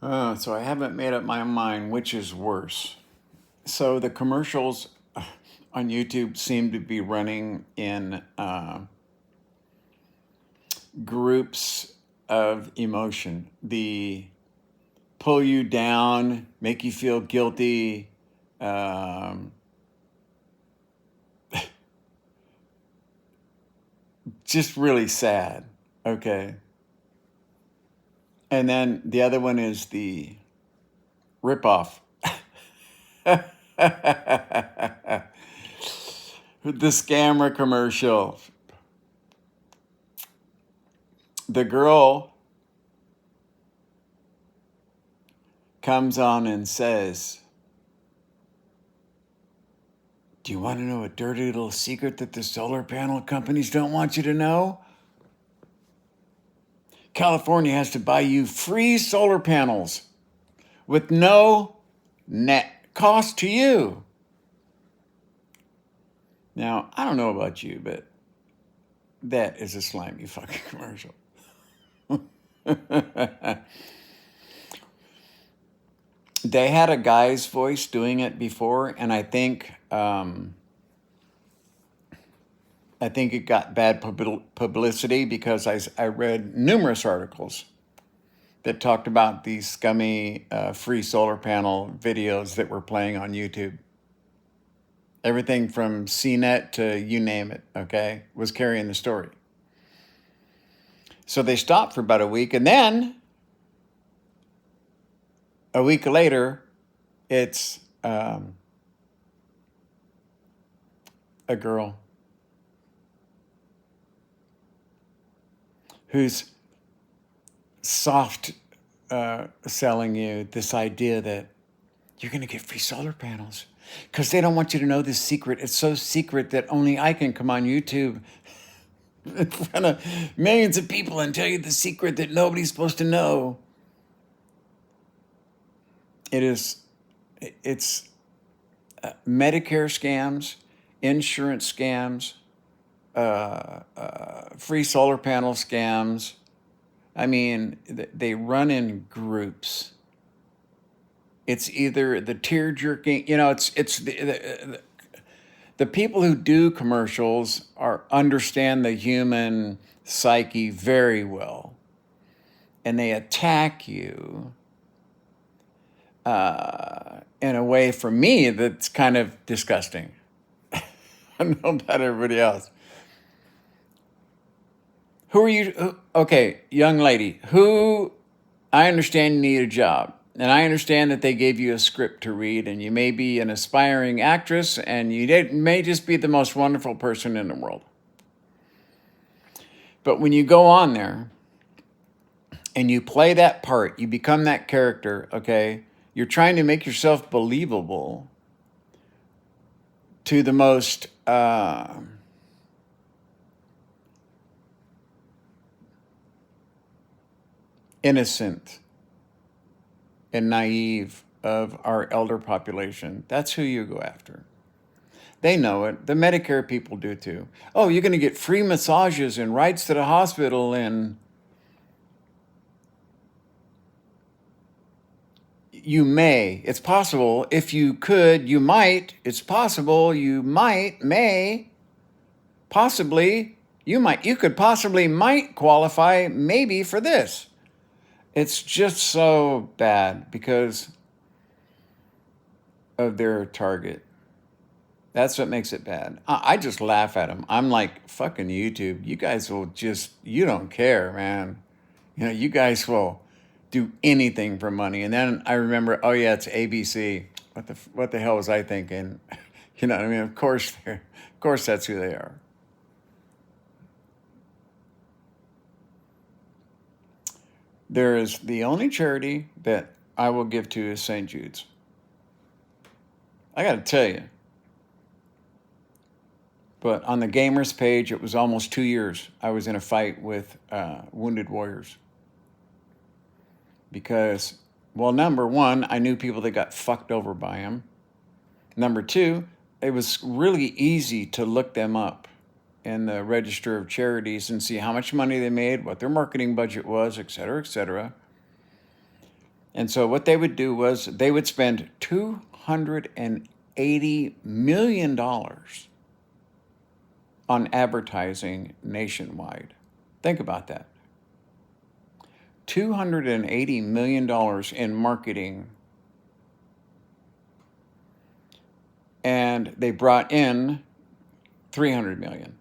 So I haven't made up my mind which is worse. So the commercials on YouTube seem to be running in groups of emotion. The pull you down, make you feel guilty, just really sad. Okay. And then the other one is the ripoff. The scammer commercial. The girl comes on and says, "Do you want to know a dirty little secret that the solar panel companies don't want you to know? California has to buy you free solar panels with no net cost to you." Now, I don't know about you, but that is a slimy fucking commercial. They had a guy's voice doing it before, and I think it got bad publicity because I read numerous articles that talked about these scummy free solar panel videos that were playing on YouTube. Everything from CNET to you name it, okay, was carrying the story. So they stopped for about a week, and then a week later, it's a girl who's soft selling you this idea that you're going to get free solar panels because they don't want you to know this secret. It's so secret that only I can come on YouTube in front of millions of people and tell you the secret that nobody's supposed to know. It's Medicare scams, insurance scams, free solar panel scams. I mean, they run in groups. It's either the tear jerking, it's the people who do commercials understand the human psyche very well, and they attack you in a way, for me, that's kind of disgusting. I don't know about everybody else. Who are you? Okay, young lady, I understand you need a job. And I understand that they gave you a script to read, and you may be an aspiring actress, and you may just be the most wonderful person in the world. But when you go on there and you play that part, you become that character, okay? You're trying to make yourself believable to the most innocent and naive of our elder population. That's who you go after. They know it. The Medicare people do too. Oh, you're going to get free massages and rides to the hospital, and you may. It's possible. If you could, you might. It's possible. You may. Possibly. You could possibly might qualify maybe for this. It's just so bad because of their target. That's what makes it bad. I just laugh at them. I'm like, fucking YouTube. You guys will you don't care, man. You guys will do anything for money. And then I remember, oh yeah, it's ABC. What the hell was I thinking? You know what I mean? Of course that's who they are. There is the only charity that I will give to is St. Jude's. I got to tell you. But on the Gamers page, it was almost 2 years I was in a fight with wounded warriors. Because, well, number one, I knew people that got fucked over by them. Number two, it was really easy to look them up in the Register of Charities and see how much money they made, what their marketing budget was, et cetera, et cetera. And so what they would do was they would spend $280 million on advertising nationwide. Think about that. $280 million in marketing. And they brought in $300 million.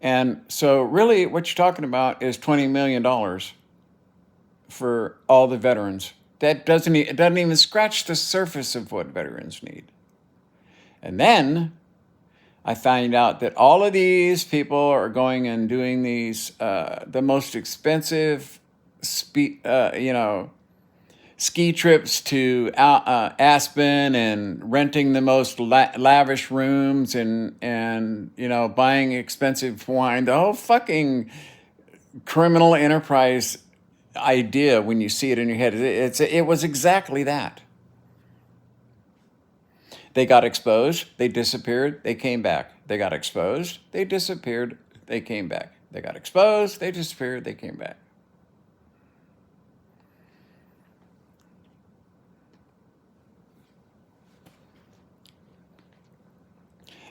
And so really what you're talking about is $20 million for all the veterans. It doesn't even scratch the surface of what veterans need. And then I find out that all of these people are going and doing these, the most expensive, ski trips to Aspen and renting the most lavish rooms and buying expensive wine. The whole fucking criminal enterprise idea, when you see it in your head, it was exactly that. They got exposed, they disappeared, they came back. They got exposed, they disappeared, they came back. They got exposed, they disappeared, they came back.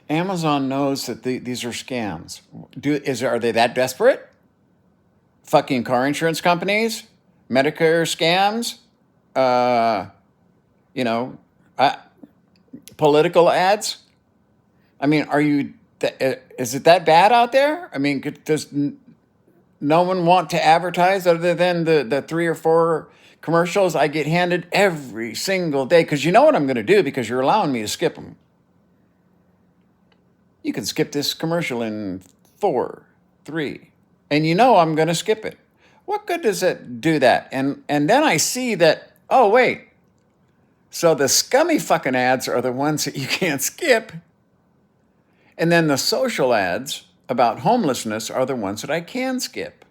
Amazon knows that these are scams. Are they that desperate? Fucking car insurance companies, Medicare scams, political ads. I mean, is it that bad out there? I mean, does no one want to advertise other than the 3 or 4 commercials I get handed every single day? Because you know what I'm going to do, because you're allowing me to skip them. You can skip this commercial in 4, 3, and you know I'm going to skip it. What good does it do that? And then I see that, oh, wait. So the scummy fucking ads are the ones that you can't skip. And then the social ads about homelessness are the ones that I can skip.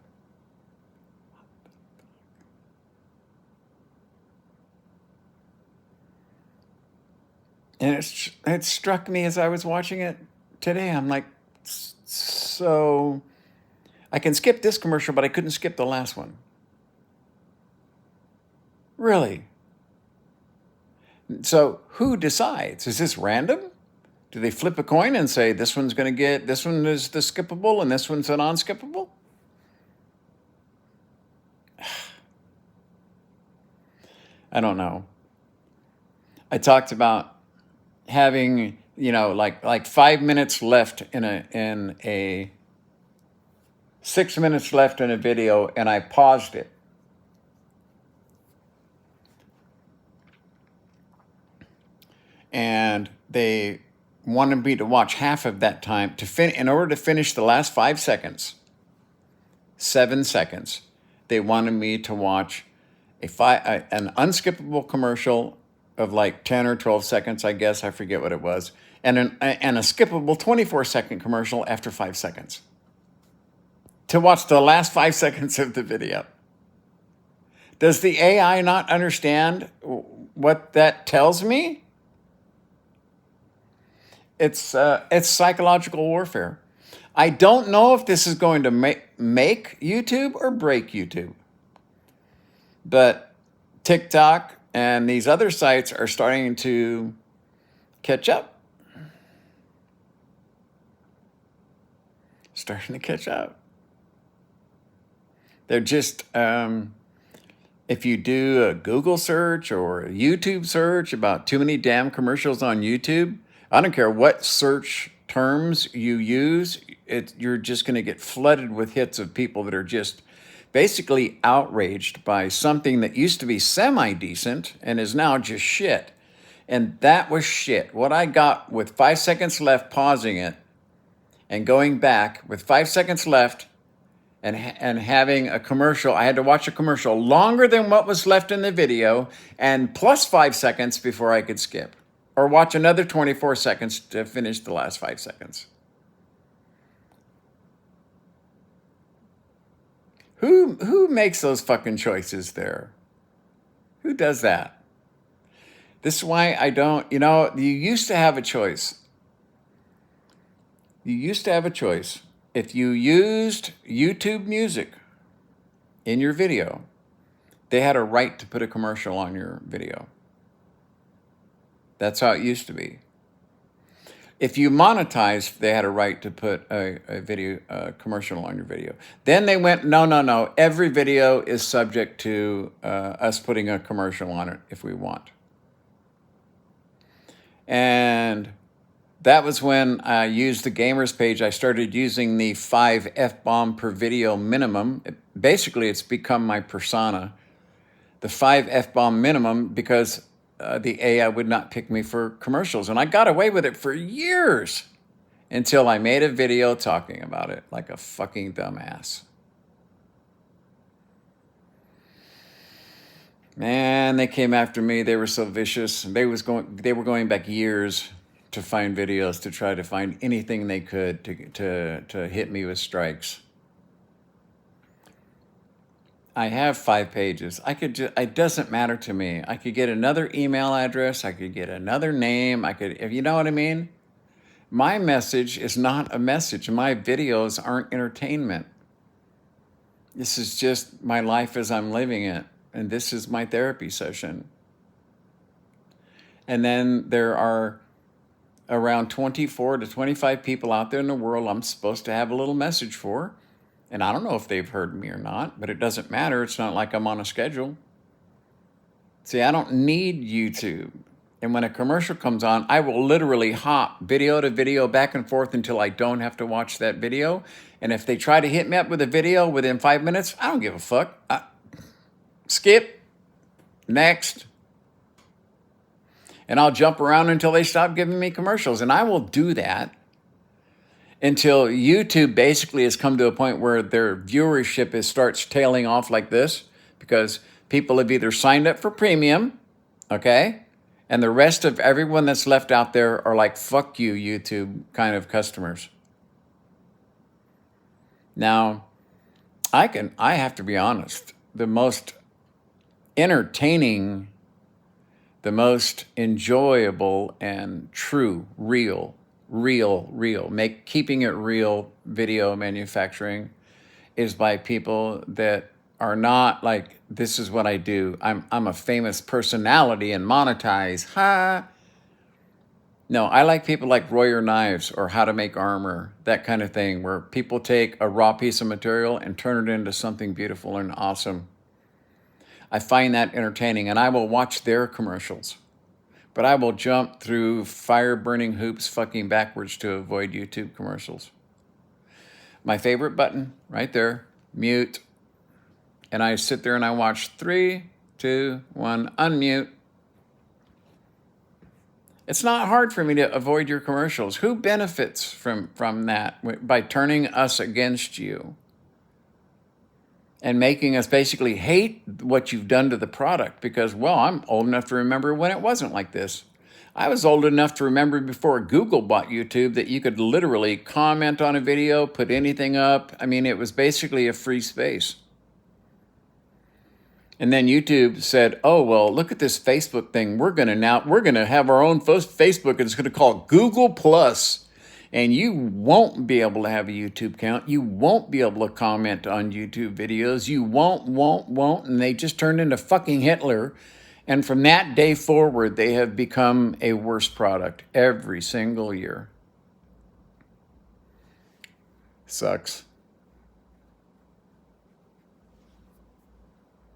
And it struck me as I was watching it today. I'm like, so I can skip this commercial, but I couldn't skip the last one. Really? So who decides? Is this random? Do they flip a coin and say this one is the skippable and this one's the non-skippable? I don't know. I talked about having, like 5 minutes left in a 6 minutes left in a video, and I paused it. And they wanted me to watch half of that time in order to finish the last 5 seconds, 7 seconds. They wanted me to watch an unskippable commercial of like 10 or 12 seconds, I guess. I forget what it was. And a skippable 24-second commercial after 5 seconds. To watch the last 5 seconds of the video. Does the AI not understand what that tells me? It's psychological warfare. I don't know if this is going to make YouTube or break YouTube. But TikTok and these other sites are starting to catch up. Starting to catch up. They're just, if you do a Google search or a YouTube search about too many damn commercials on YouTube, I don't care what search terms you use, you're just going to get flooded with hits of people that are just basically outraged by something that used to be semi-decent and is now just shit. And that was shit. What I got with 5 seconds left, pausing it and going back with 5 seconds left and having a commercial. I had to watch a commercial longer than what was left in the video and plus 5 seconds before I could skip. Or watch another 24 seconds to finish the last 5 seconds. Who makes those fucking choices there? Who does that? This is why I don't, you used to have a choice. You used to have a choice. If you used YouTube Music in your video, they had a right to put a commercial on your video. That's how it used to be. If you monetized, they had a right to put a commercial on your video. Then they went, no. Every video is subject to us putting a commercial on it if we want. And that was when I used the gamers page. I started using the 5 F-bomb per video minimum. Basically, it's become my persona. The 5 F-bomb minimum, because the AI would not pick me for commercials. And I got away with it for years until I made a video talking about it like a fucking dumbass. Man, they came after me. They were so vicious. They were going back years to find videos, to try to find anything they could to hit me with strikes. I have 5 pages. It doesn't matter to me. I could get another email address. I could get another name. If you know what I mean? My message is not a message. My videos aren't entertainment. This is just my life as I'm living it. And this is my therapy session. And then there are around 24 to 25 people out there in the world I'm supposed to have a little message for. And I don't know if they've heard me or not, but it doesn't matter. It's not like I'm on a schedule. See, I don't need YouTube. And when a commercial comes on, I will literally hop video to video back and forth until I don't have to watch that video. And if they try to hit me up with a video within 5 minutes, I don't give a fuck. Skip. Next. And I'll jump around until they stop giving me commercials. And I will do that until YouTube basically has come to a point where their viewership starts tailing off like this, because people have either signed up for premium, okay, and the rest of everyone that's left out there are like, fuck you, YouTube kind of customers. Now, I have to be honest, the most entertaining, the most enjoyable and true, real, keeping it real video manufacturing is by people that are not like, this is what I do. I'm a famous personality and monetize. Ha! No, I like people like Royer Knives or How to Make Armor, that kind of thing, where people take a raw piece of material and turn it into something beautiful and awesome. I find that entertaining, and I will watch their commercials. But I will jump through fire-burning hoops fucking backwards to avoid YouTube commercials. My favorite button, right there, mute. And I sit there and I watch 3, 2, 1, unmute. It's not hard for me to avoid your commercials. Who benefits from that by turning us against you and making us basically hate what you've done to the product? Because, well, I'm old enough to remember when it wasn't like this. I was old enough to remember before Google bought YouTube that you could literally comment on a video, put anything up. I mean, it was basically a free space. And then YouTube said, oh, well, look at this Facebook thing. We're going to have our own Facebook, and it's going to call Google Plus. And you won't be able to have a YouTube account. You won't be able to comment on YouTube videos. You won't. And they just turned into fucking Hitler. And from that day forward, they have become a worse product every single year. Sucks.